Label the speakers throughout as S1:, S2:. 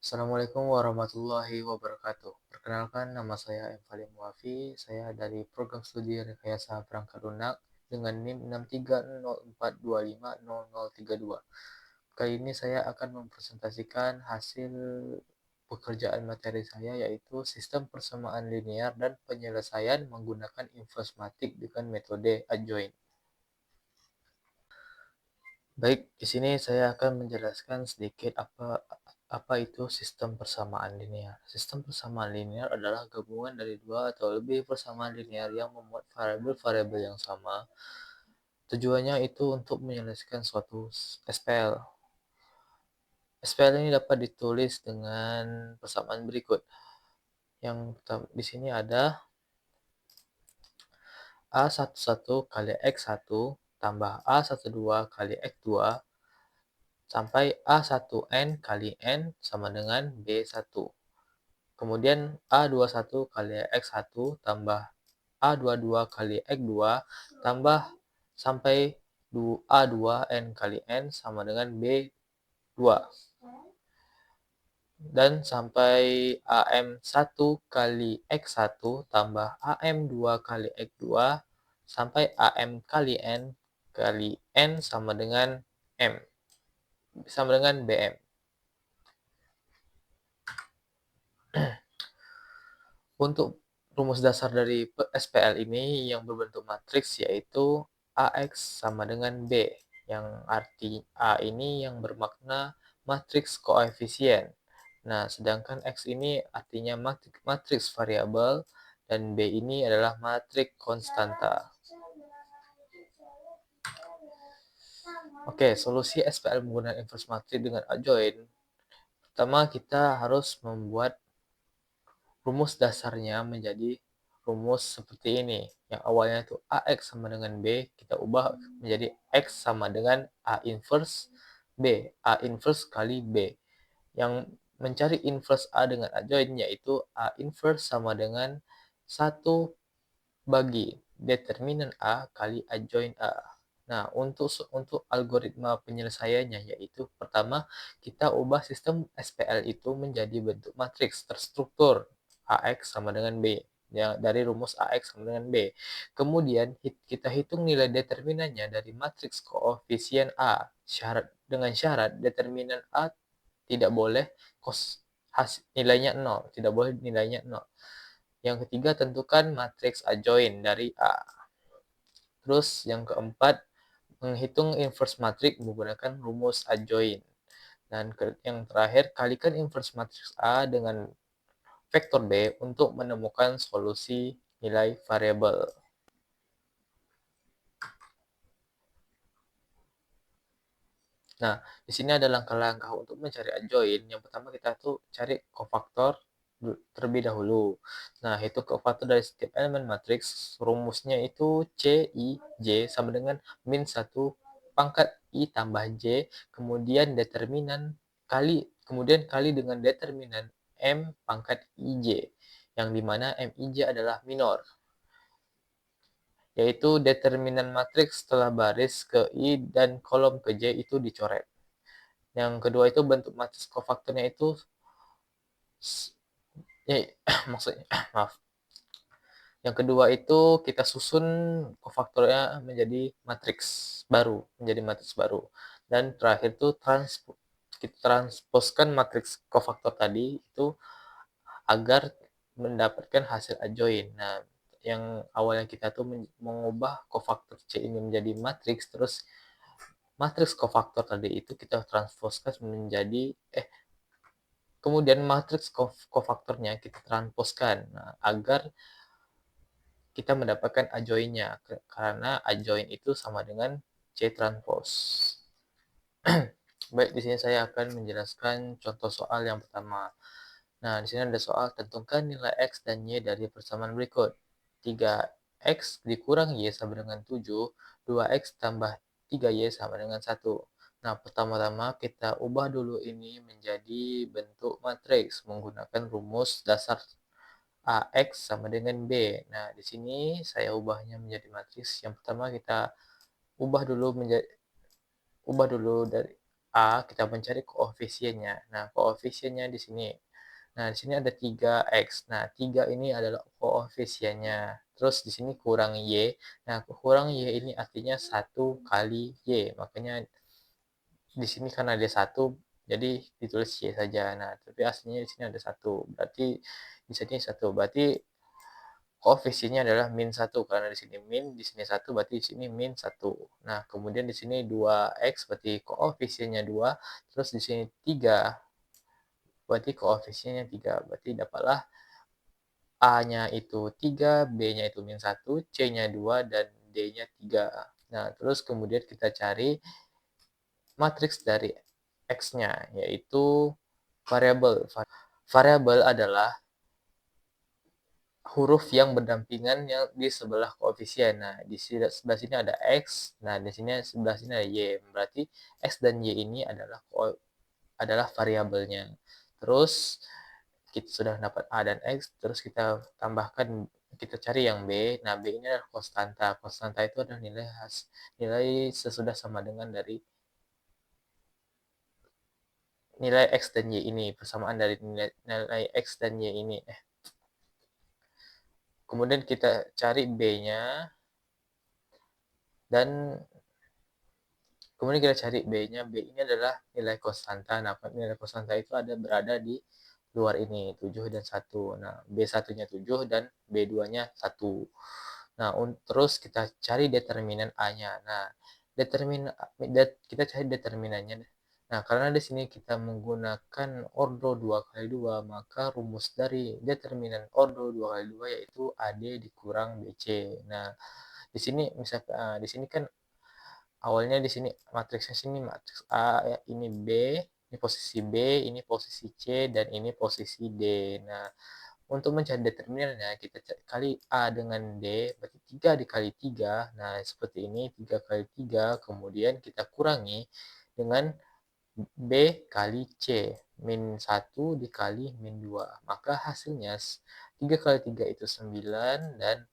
S1: Assalamualaikum warahmatullahi wabarakatuh. Perkenalkan, nama saya Evalim Muafi. Saya dari program studi Rekayasa Perangkat Lunak dengan NIM 63042500032. Kali ini saya akan mempresentasikan hasil pekerjaan materi saya, yaitu sistem persamaan linear dan penyelesaian menggunakan infosmatik dengan metode adjoint. Baik, di sini saya akan menjelaskan sedikit apa itu sistem persamaan linear. Sistem persamaan linear adalah gabungan dari dua atau lebih persamaan linear yang memuat variabel-variabel yang sama. Tujuannya itu untuk menyelesaikan suatu SPL. SPL ini dapat ditulis dengan persamaan berikut. Yang di sini ada A11 kali X1 tambah A12 kali X2 sampai A1N kali N sama dengan B1. Kemudian A21 kali X1 tambah A22 kali X2 tambah sampai A2N kali N sama dengan B2. Dan sampai AM1 kali X1 tambah AM2 kali X2 sampai AM kali N kali N sama dengan M. Sama dengan BM. Untuk rumus dasar dari SPL ini yang berbentuk matriks yaitu AX sama dengan B, yang arti A ini yang bermakna matriks koefisien. Nah, sedangkan X ini artinya matriks variabel dan B ini adalah matriks konstanta. Oke, solusi SPL menggunakan inverse matriks dengan adjoint. Pertama, kita harus membuat rumus dasarnya menjadi rumus seperti ini. Yang awalnya itu AX sama dengan B, kita ubah menjadi X sama dengan A inverse B. A inverse kali B. Yang mencari inverse A dengan adjoint yaitu A inverse sama dengan 1 bagi determinan A kali adjoint A. Nah, untuk algoritma penyelesaiannya yaitu pertama kita ubah sistem SPL itu menjadi bentuk matriks terstruktur AX sama dengan B. Ya, dari rumus AX sama dengan B. Kemudian kita hitung nilai determinannya dari matriks koefisien A. Dengan syarat determinan A tidak boleh nilainya 0, tidak boleh nilainya 0. Yang ketiga, tentukan matriks adjoint dari A. Terus yang keempat, menghitung inverse matriks menggunakan rumus adjoint. Dan yang terakhir, kalikan inverse matriks A dengan vektor B untuk menemukan solusi nilai variabel. Nah, di sini ada langkah-langkah untuk mencari adjoint. Yang pertama kita tuh cari kofaktor terlebih dahulu. Nah, itu kofaktor dari setiap elemen matriks. Rumusnya itu C, I, J sama dengan min 1 pangkat I tambah J, kemudian kali dengan determinan M pangkat IJ, yang dimana MIJ adalah minor, yaitu determinan matriks setelah baris ke I dan kolom ke J itu dicoret. Yang kedua itu bentuk matriks kofaktornya itu maksudnya maaf. Yang kedua itu kita susun kofaktornya menjadi matriks baru, Dan terakhir itu kita transposkan matriks kofaktor tadi itu agar mendapatkan hasil adjoint. Nah, yang awalnya kita tuh mengubah kofaktor C ini menjadi matriks, terus matriks kofaktor tadi itu kita transposkan menjadi kemudian matriks kofaktornya kita transposkan agar kita mendapatkan adjoint-nya, karena adjoint itu sama dengan C transpose. Baik, di sini saya akan menjelaskan contoh soal yang pertama. Nah, di sini ada soal tentukan nilai X dan Y dari persamaan berikut. 3X dikurang Y sama dengan 7, 2X tambah 3Y sama dengan 1. Nah, pertama-tama kita ubah dulu ini menjadi bentuk matriks menggunakan rumus dasar AX sama dengan B. Nah, di sini saya ubahnya menjadi matriks. Yang pertama kita ubah dulu dari A, kita mencari koefisiennya. Nah, koefisiennya di sini. Nah, di sini ada 3x. Nah, 3 ini adalah koefisiennya. Terus di sini kurang Y. Nah, kurang Y ini artinya 1 kali Y. Makanya di sini karena ada 1, jadi ditulis Y saja. Nah, tapi aslinya di sini ada 1. Berarti di sini 1. Berarti koefisiennya adalah -1 karena di sini min, di sini 1, berarti di sini -1. Nah, kemudian di sini 2x berarti koefisiennya 2, terus di sini 3 berarti koefisiennya 3. Berarti dapatlah A-nya itu 3, B-nya itu -1, C-nya 2, dan D-nya 3. Nah, terus kemudian kita cari matriks dari X-nya, yaitu variabel. Variabel adalah huruf yang berdampingan yang di sebelah koefisien. Nah, di sebelah sini ada X, nah di sini sebelah sini ada Y. Berarti X dan Y ini adalah variabelnya. Terus kita sudah dapat A dan X, terus kita tambahkan, kita cari yang B. Nah, B ini adalah konstanta. Konstanta itu adalah nilai sesudah sama dengan dari nilai X dan Y ini, persamaan dari nilai X dan Y ini. Kemudian kita cari B-nya, dan kemudian kita cari B-nya. B ini adalah nilai konstanta. Nah, nilai konstanta itu berada di luar ini, 7 dan 1. Nah, B1-nya 7 dan B2-nya 1. Nah, terus kita cari determinan A-nya. Nah, kita cari determinannya. Nah, karena di sini kita menggunakan ordo 2 kali 2, maka rumus dari determinan ordo 2 kali 2 yaitu AD dikurang BC. Nah, di sini misalkan di sini kan awalnya di sini matriksnya sini matriks A, ya, ini B, ini posisi B, ini posisi C, dan ini posisi D. Nah, untuk mencari determinannya kita kali A dengan D, berarti 3 dikali 3. Nah, seperti ini, 3 kali 3, kemudian kita kurangi dengan B kali C, min 1 dikali min 2. Maka hasilnya 3 kali 3 itu 9, dan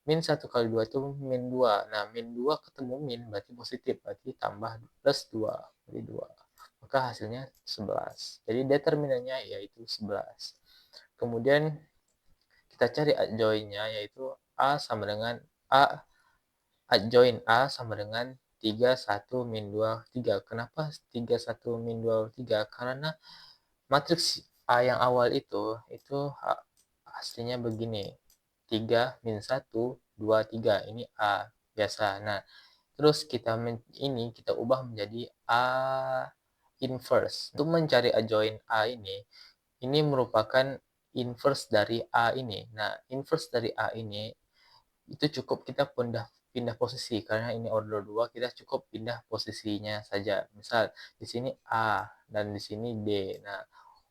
S1: min 1 kali 2 itu min 2. Nah, min 2 ketemu min berarti positif, berarti tambah plus 2, jadi 2. Maka hasilnya 11. Jadi determinannya yaitu 11. Kemudian kita cari adjoinnya, yaitu A sama dengan A, adjoin A sama dengan 3, 1, min 2, 3. Kenapa 3, 1, min 2, 3? Karena matriks A yang awal itu aslinya begini. 3, min 1, 2, 3. Ini A biasa. Nah, terus kita ubah menjadi A inverse. Untuk mencari adjoin A ini merupakan inverse dari A ini. Nah, inverse dari A ini itu cukup kita pindah posisi, karena ini order 2, kita cukup pindah posisinya saja. Misal di sini A dan di sini D. Nah,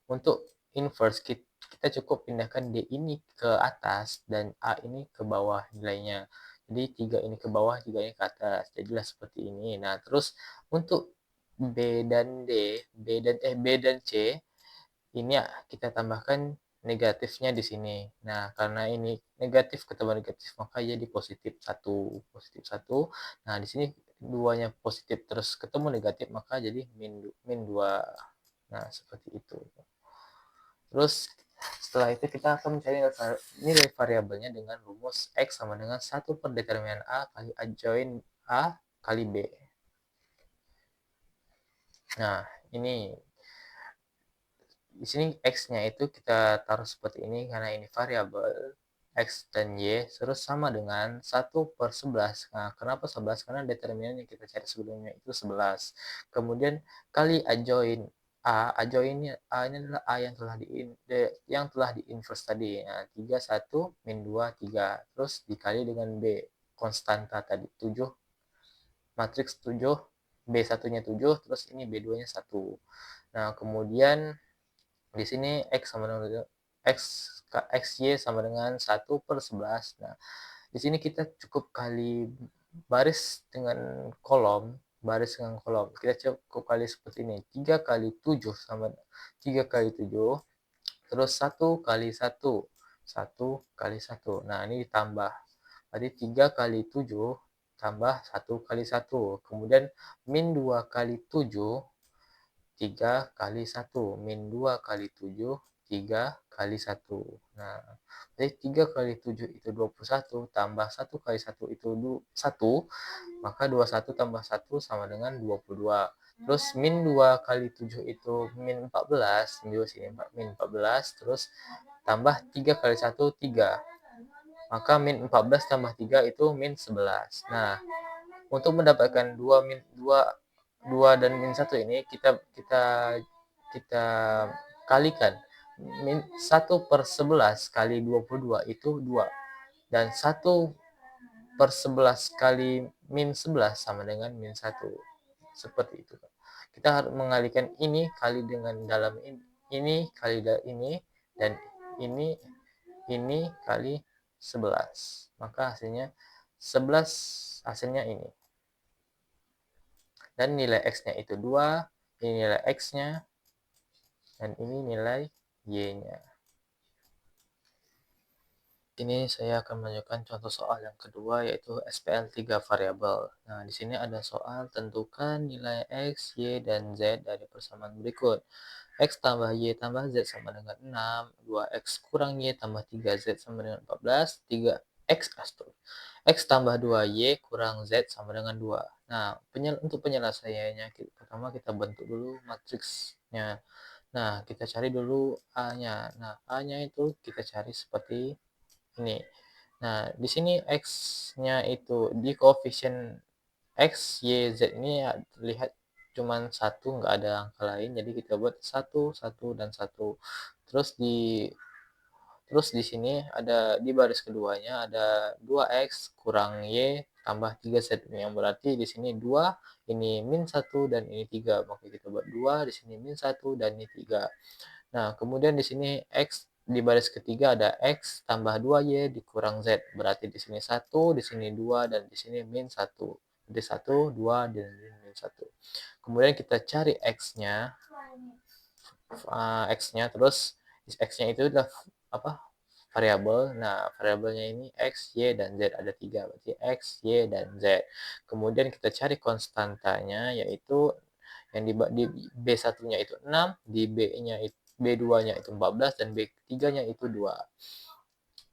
S1: untuk inverse kita cukup pindahkan D ini ke atas dan A ini ke bawah nilainya. Jadi 3 ini ke bawah, 3 ini ke atas. Jadilah seperti ini. Nah, terus untuk B dan C ini ya kita tambahkan negatifnya di sini. Nah, karena ini negatif ketemu negatif, maka jadi positif 1. Positif 1. Nah, di sini duanya positif terus ketemu negatif, maka jadi min 2. Nah, seperti itu. Terus setelah itu kita akan mencari nilai variabelnya dengan rumus X sama dengan 1 per determinan A kali adjoin A kali B. Nah, ini di sini X-nya itu kita taruh seperti ini karena ini variabel X dan Y, terus sama dengan 1 per 11. Nah, kenapa 11? Karena determinan yang kita cari sebelumnya itu 11. Kemudian kali adjoin A, adjoinnya A ini adalah A yang telah di inverse tadi. Nah, 3, 1, min 2, 3. Terus dikali dengan B, konstanta tadi, 7, matriks 7, B1-nya 7, terus ini B2-nya 1. Nah, kemudian di sini xy sama dengan 1 per 11. Nah, di sini kita cukup kali baris dengan kolom, kita cukup kali seperti ini. 3 kali 7 sama 3 kali 7, terus 1 kali 1, 1 kali 1. Nah, ini ditambah. Berarti 3 kali 7 tambah 1 kali 1. Kemudian min 2 kali 7 3 kali 1, min 2 kali 7, 3 kali 1. Nah, jadi 3 kali 7 itu 21, tambah 1 kali 1 itu 1, maka 21 tambah 1 sama dengan 22. Terus min 2 kali 7 itu min 14, min 2 sini, min 14, terus tambah 3 kali 1, 3. Maka min 14 tambah 3 itu min 11. Nah, untuk mendapatkan 2 dan min 1 ini kita kalikan. Min 1/11 kali 22 itu 2. Dan 1/11 kali min 11 sama dengan min 1. Seperti itu. Kita harus mengalihkan ini kali dengan dalam ini kali ini, dan ini kali 11. Maka hasilnya 11, hasilnya ini. Dan nilai X-nya itu 2, ini nilai X-nya, dan ini nilai Y-nya. Ini saya akan menunjukkan contoh soal yang kedua, yaitu SPL 3 variabel. Nah, di sini ada soal tentukan nilai X, Y, dan Z dari persamaan berikut. X tambah Y tambah Z sama dengan 6, 2X kurang Y tambah 3Z sama dengan 14, 3X X tambah 2Y kurang Z sama dengan 2. Nah, untuk penyelesaiannya, pertama kita bentuk dulu matriksnya. Nah, kita cari dulu A-nya. Nah, A-nya itu kita cari seperti ini. Nah, di sini X-nya itu di koefisien X, Y, Z ini ya, lihat cuman satu, nggak ada angka lain. Jadi kita buat 1, 1, dan 1. Terus di sini ada di baris keduanya ada 2X kurang Y tambah 3Z, yang berarti di sini 2, ini min 1, dan ini 3. Maka kita buat 2, di sini min 1, dan ini 3. Nah, kemudian di sini X di baris ketiga ada X tambah 2Y dikurang Z. Berarti di sini 1, di sini 2, dan di sini min 1. Jadi 1, 2, dan min 1. Kemudian kita cari X-nya. X-nya, terus X-nya itu adalah apa? Variabel. Nah, variabelnya ini X, Y, dan Z. Ada 3, berarti X, Y, dan Z. Kemudian kita cari konstantanya, yaitu yang di B1-nya itu 6, di B2-nya itu 14, dan B3-nya itu 2.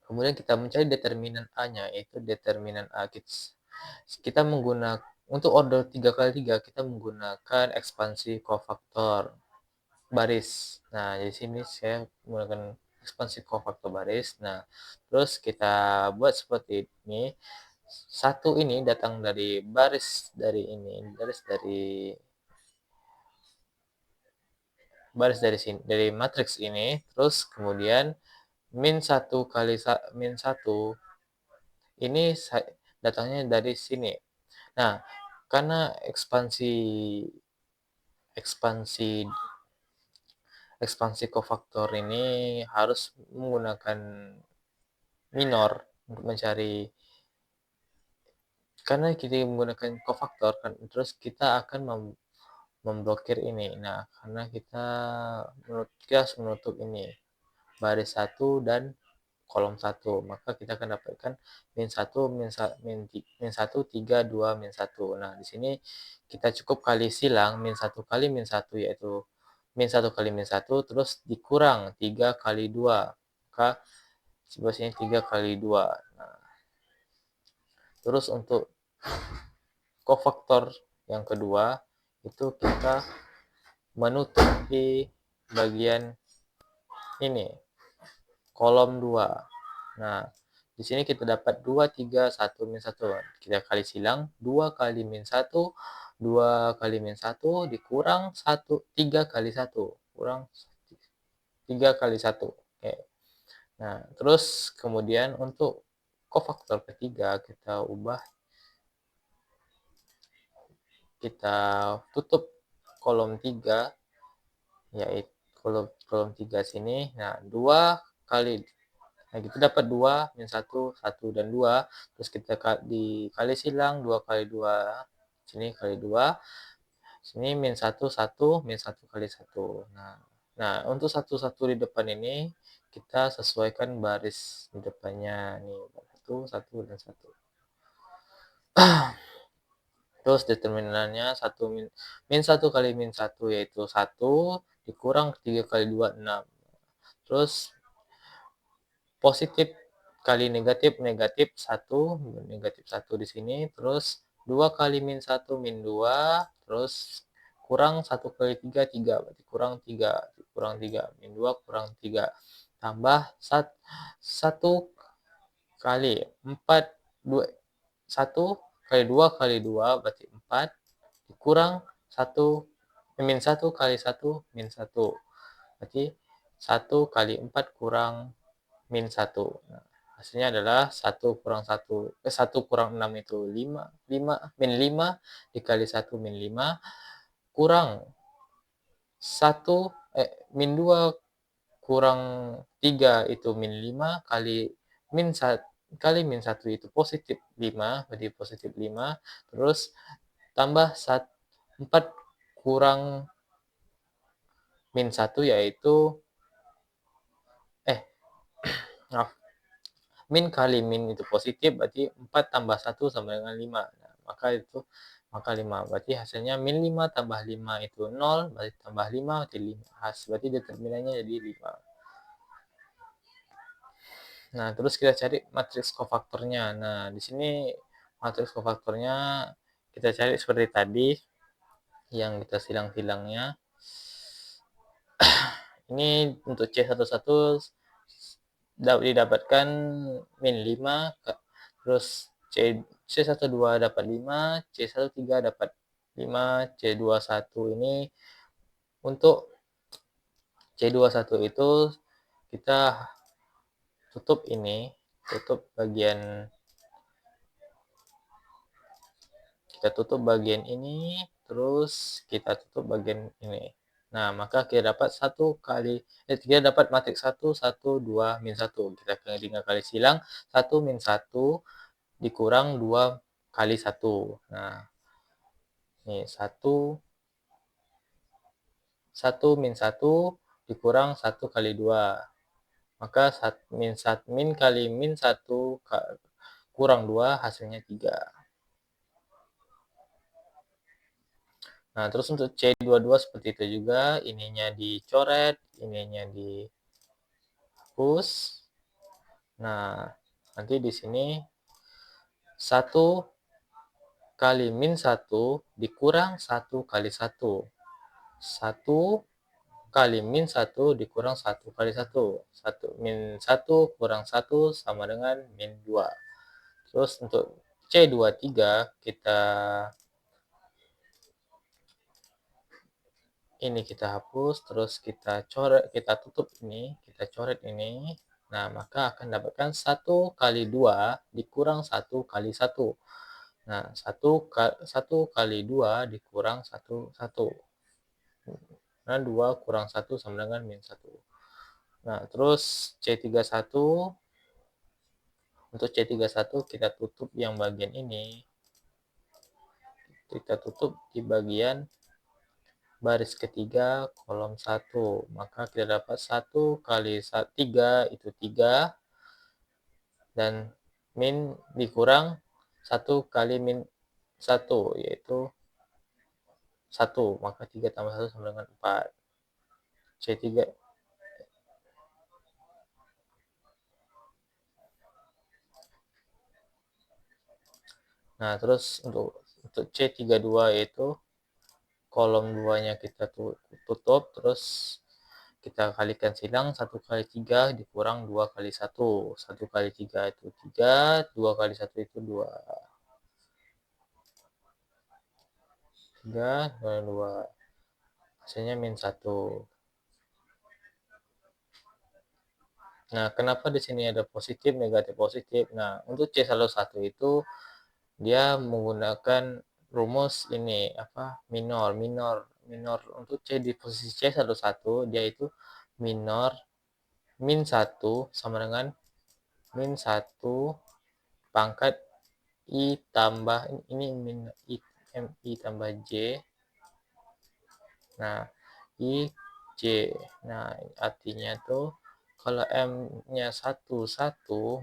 S1: Kemudian kita mencari determinan A-nya, yaitu determinan A. Kita menggunakan, untuk order 3 kali 3, kita menggunakan ekspansi kofaktor baris. Nah, di sini saya menggunakan ekspansi kofaktor baris. Nah, terus kita buat seperti ini. Satu ini datang dari baris dari ini, baris dari sini, dari matriks ini. Terus kemudian min 1 kali min 1 ini datangnya dari sini. Nah, karena ekspansi kofaktor ini harus menggunakan minor untuk mencari, karena kita menggunakan kofaktor kan, terus kita akan memblokir ini. Nah, karena kita harus menutup ini baris 1 dan kolom 1, maka kita akan dapatkan min 1, min 1, 3, 2, min 1. Nah, di sini kita cukup kali silang min 1 kali min 1, yaitu min 1 kali min 1, terus dikurang 3 kali 2. Maka sebenarnya 3 kali 2. Nah, terus untuk kofaktor yang kedua, itu kita menutupi bagian ini, kolom 2. Nah, di sini kita dapat 2, 3, 1, min 1. Kita kali silang, 2 kali min 1, 2 kali min 1, dikurang 1, 3 kali 1. Kurang 3 kali 1. Oke. Nah, terus kemudian untuk kofaktor ketiga, kita tutup kolom 3, yaitu kolom 3 sini. Nah, 2 kali, nah kita dapat 2, min 1, 1, dan 2. Terus kita dikali silang 2 kali 2, sini kali 2, sini min 1, 1, min 1 kali 1. Nah, untuk 1, 1 di depan ini kita sesuaikan baris di depannya nih, 1, 1, dan 1. Terus determinannya min 1 kali min 1 yaitu 1 dikurang 3 kali 2 6. Terus positif kali negatif 1, negatif 1 di sini, terus 2 kali min 1 min 2, terus kurang 1 kali 3 3, berarti kurang 3, min 2 kurang 3, tambah 1 kali 4, 2, 1 kali 2 kali 2 berarti 4, dikurang 1, min 1 kali 1 min 1, berarti 1 kali 4 kurang min 1. Nah, hasilnya adalah 1 kurang 1 kurang 6 itu 5, min 5 dikali 1 min 5 kurang 1 min 2 kurang 3 itu min 5 kali min 1 itu positif 5, berarti positif 5, terus tambah 4 kurang min 1 yaitu maaf, min kali min itu positif, berarti 4 tambah 1 sama dengan 5. Nah, maka 5. Berarti hasilnya min 5 tambah 5 itu 0, berarti tambah 5 berarti 5. Berarti determinannya jadi 5. Nah, terus kita cari matriks kofaktornya. Nah, di sini matriks kofaktornya kita cari seperti tadi, yang kita silang-silangnya. Ini untuk C11 didapatkan min 5, terus C12 dapat 5, C13 dapat 5, C21 ini untuk C21 itu kita tutup bagian ini, terus kita tutup bagian ini. Nah, maka kita dapat kita dapat matriks 1, 1, 2, min 1. Kita tinggal kali silang 1 min 1 dikurang 2 kali 1. Nah, ini 1 min 1 dikurang 1 kali 2. Maka min kali min 1 kurang 2 hasilnya 3. Nah, terus untuk C22 seperti itu juga, ininya dicoret, ininya dihapus. Nah, nanti di sini 1 kali min 1 dikurang 1 kali 1. 1 kali min 1 dikurang 1 kali 1. Min 1 kurang 1 sama dengan min 2. Terus untuk C23 kita hapus, terus kita tutup ini, kita coret ini. Nah, maka akan dapatkan 1 kali 2 dikurang 1 kali 1. Nah, 1 kali 2 dikurang 1. Nah, 2 kurang 1 sama dengan min 1. Nah, terus C31, untuk C31 kita tutup yang bagian ini. Kita tutup di bagian baris ketiga kolom 1. Maka kita dapat 1 kali 3 itu 3. Dan min dikurang 1 kali min 1 yaitu 1. Maka 3 tambah 1 sama dengan 4. C3. Nah, terus untuk C32 yaitu kolom 2-nya kita tutup, terus kita kalikan silang 1 kali 3 dikurang 2 kali 1. 1 kali 3 itu 3, 2 kali 1 itu 2. 3, 2. Hasilnya min 1. Nah, kenapa di sini ada positif, negatif, positif? Nah, untuk C11 itu dia menggunakan rumus ini minor. Untuk di posisi C11 dia itu minor min 1 sama dengan min 1 pangkat I tambah ini min I tambah J. Nah, I J. Nah, artinya tuh kalau M-nya 1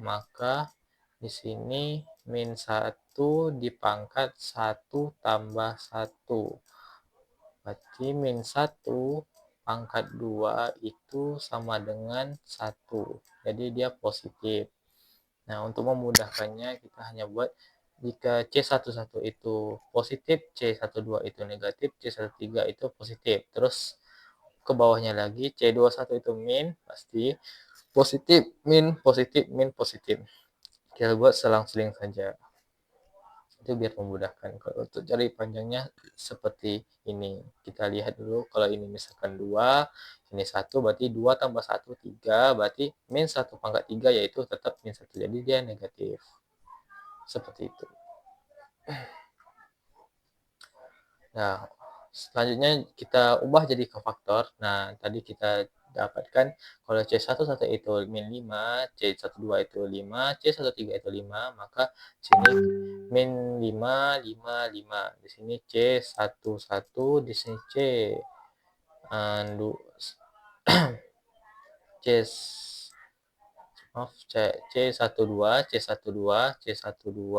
S1: maka di sini min 1 dipangkat 1 tambah 1. Berarti min 1 pangkat 2 itu sama dengan 1. Jadi dia positif. Nah, untuk memudahkannya kita hanya buat jika C11 itu positif, C12 itu negatif, C13 itu positif. Terus ke bawahnya lagi C21 itu min, pasti positif, min, positif, min, positif. Kita buat selang-seling saja. Itu biar memudahkan. Kalau untuk cari panjangnya seperti ini. Kita lihat dulu kalau ini misalkan 2, ini 1, berarti 2 tambah 1, 3, berarti min 1 pangkat 3 yaitu tetap min 1. Jadi dia negatif. Seperti itu. Nah, selanjutnya kita ubah jadi ke faktor. Nah, tadi kita dapatkan kalau C11 itu min 5, C12 itu 5, C13 itu 5, maka sini min 5, 5, 5. Di sini C11, di sini C maaf C12, C12, C12,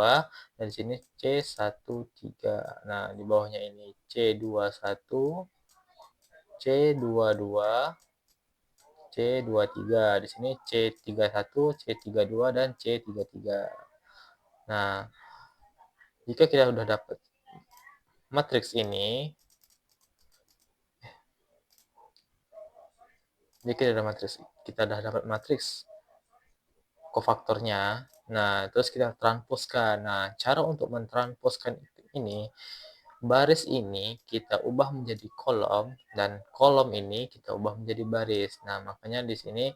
S1: dan di sini C13. Nah, di bawahnya ini C21, C22, C23. Di sini C31, C32, dan C33. Nah, jika kita sudah dapat matriks ini, jika kita sudah dapat matriks kofaktornya, nah terus kita transposkan. Nah, cara untuk mentransposkan ini, baris ini kita ubah menjadi kolom, dan kolom ini kita ubah menjadi baris. Nah, makanya di sini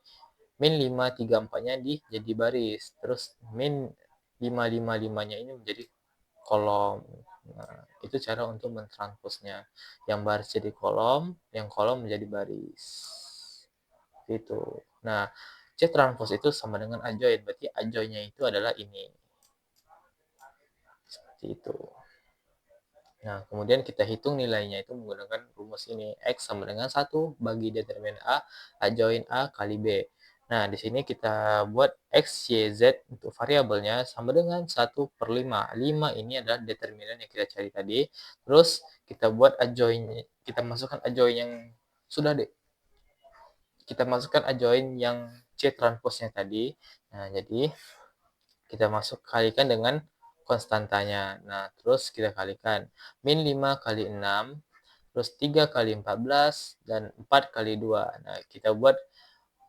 S1: min 5, 3, 4-nya jadi baris. Terus min 5, 5, 5-nya ini menjadi kolom. Nah, itu cara untuk mentransposnya. Yang baris jadi kolom, yang kolom menjadi baris. Itu. Nah, C transpose itu sama dengan adjoin. Berarti adjoinnya itu adalah ini. Seperti itu. Nah, kemudian kita hitung nilainya itu menggunakan rumus ini. X sama dengan 1 bagi determinan A, adjoin A kali B. Nah, di sini kita buat X, Y, Z untuk variabelnya sama dengan 1 per 5. 5 ini adalah determinan yang kita cari tadi. Terus kita buat adjoin, kita masukkan adjoin yang sudah kita masukkan adjoin yang C transposnya tadi. Nah, jadi kita kalikan dengan konstantanya. Nah, terus kita kalikan. Min 5 kali 6, terus 3 kali 14, dan 4 kali 2. Nah, kita buat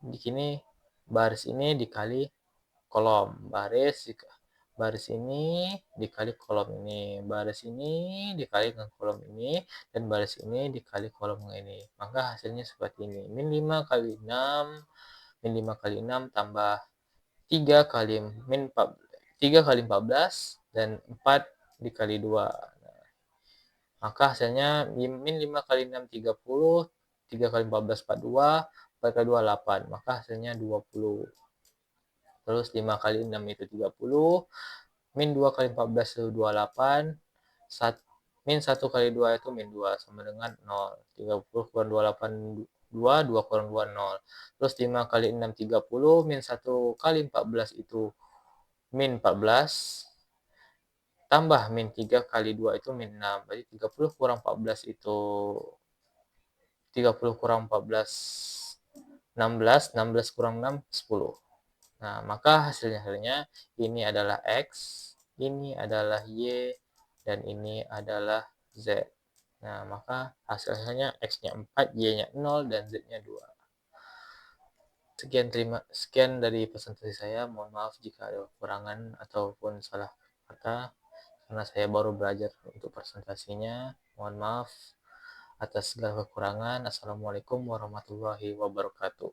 S1: di sini baris ini dikali kolom. Baris ini dikali kolom ini. Baris ini dikali dengan kolom ini. Dan baris ini dikali kolom ini. Maka hasilnya seperti ini. Min 5 kali 6, min 5 kali 6 tambah 3 kali min 3 kali 14 dan 4 dikali 2. Nah, maka hasilnya min 5 kali 6 30, 3 kali 14 42, 4 kali 2 8. Maka hasilnya 20. Terus 5 kali 6 itu 30, min 2 kali 14 itu 28, min 1 kali 2 itu min 2 sama dengan 0. 30 kurang 28 2, 2 kurang 2 0. Terus 5 kali 6 30, min 1 kali 14 itu min 14, tambah min 3 kali 2 itu min 6. Berarti 30 kurang 14 itu 30 kurang 14 16, 16 kurang 6 10. Nah, maka hasilnya ini adalah X, ini adalah Y, dan ini adalah Z. Nah, maka hasilnya X-nya 4, Y-nya 0, dan Z-nya 2. Sekian dari presentasi saya. Mohon maaf jika ada kekurangan ataupun salah kata, karena saya baru belajar untuk presentasinya. Mohon maaf atas segala kekurangan. Assalamualaikum warahmatullahi wabarakatuh.